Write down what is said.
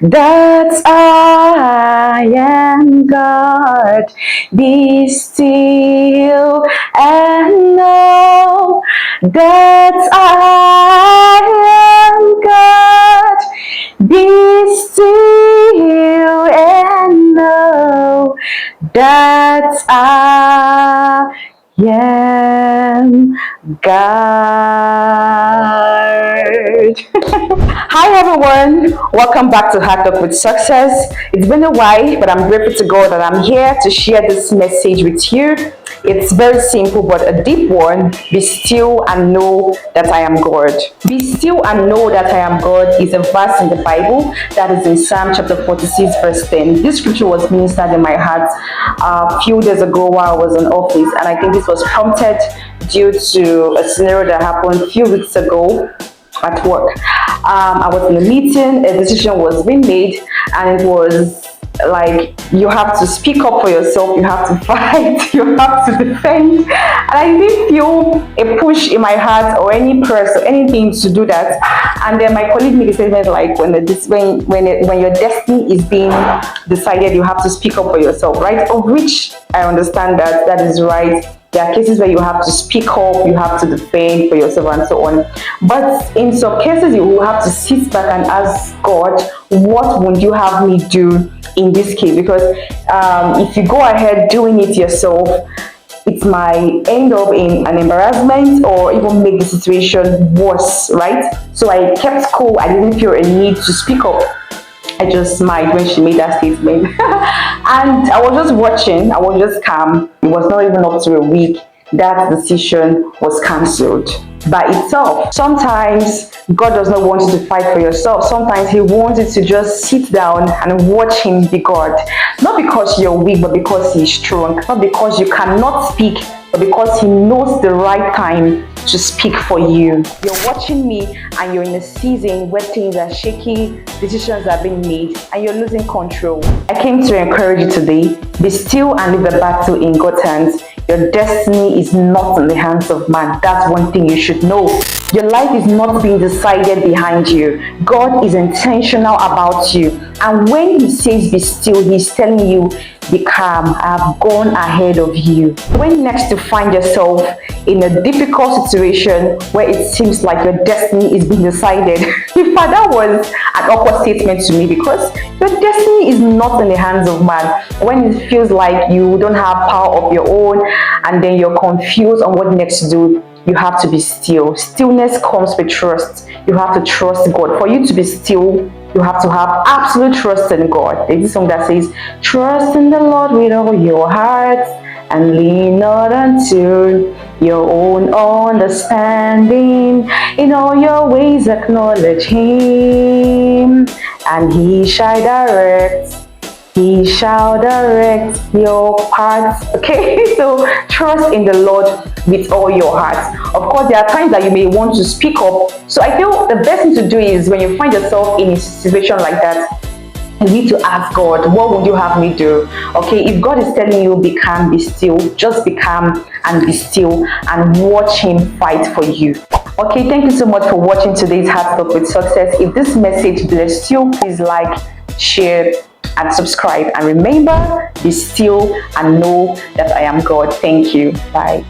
that I am God. Be still and know that I am God. Be still and know that I am God. Hi everyone, welcome back to HeartTalk with Success. It's been a while, but I'm grateful to God that I'm here to share this message with you. It's very simple but a deep one. Be still and know that I am God. Be still and know that I am God is a verse in the Bible that is in Psalm chapter 46 verse 10. This scripture was ministered in my heart a few days ago while I was in office, and I think this was prompted due to a scenario that happened a few weeks ago at work. I was in a meeting, a decision was being made, and it was like you have to speak up for yourself, you have to fight, you have to defend. And I didn't feel a push in my heart or any press or anything to do that. And then my colleague made a statement like when your destiny is being decided, you have to speak up for yourself, right? Of which I understand that is right. There are cases where you have to speak up, you have to defend for yourself and so on. But in some cases, you will have to sit back and ask God, what would you have me do in this case? Because if you go ahead doing it yourself, it might end up in an embarrassment or even make the situation worse, right? So I kept cool. I didn't feel a need to speak up. I just smiled when she made that statement. And I was just watching, I was just calm. It was not even up to a week. That decision was cancelled by itself. Sometimes God does not want you to fight for yourself. Sometimes He wants you to just sit down and watch Him be God. Not because you're weak, but because He's strong. Not because you cannot speak, but because He knows the right time to speak for you. You're watching me and you're in a season where things are shaky, decisions are being made, and you're losing control. I came to encourage you today. Be still and leave the battle in God's hands. Your destiny is not in the hands of man. That's one thing you should know. Your life is not being decided behind you. God is intentional about you. And when He says be still, He's telling you, be calm. I have gone ahead of you. When next you find yourself in a difficult situation where it seems like your destiny is being decided, in fact, that was an awkward statement to me because your destiny is not in the hands of man. When it feels like you don't have power of your own and then you're confused on what next to do, you have to be still. Stillness comes with trust. You have to trust God. For you to be still, you have to have absolute trust in God. There's this song that says, trust in the Lord with all your heart and lean not unto your own understanding. In all your ways acknowledge Him, and He shall direct your paths. Okay, so trust in the Lord with all your heart. Of course, there are times that you may want to speak up. So I feel the best thing to do is when you find yourself in a situation like that, you need to ask God, what would you have me do? Okay, if God is telling you be calm, be still, just be calm and be still and watch Him fight for you. Okay, thank you so much for watching today's HeartTalk with Success. If this message blessed you, please like, share, and subscribe. And remember, be still and know that I am God. Thank you. Bye.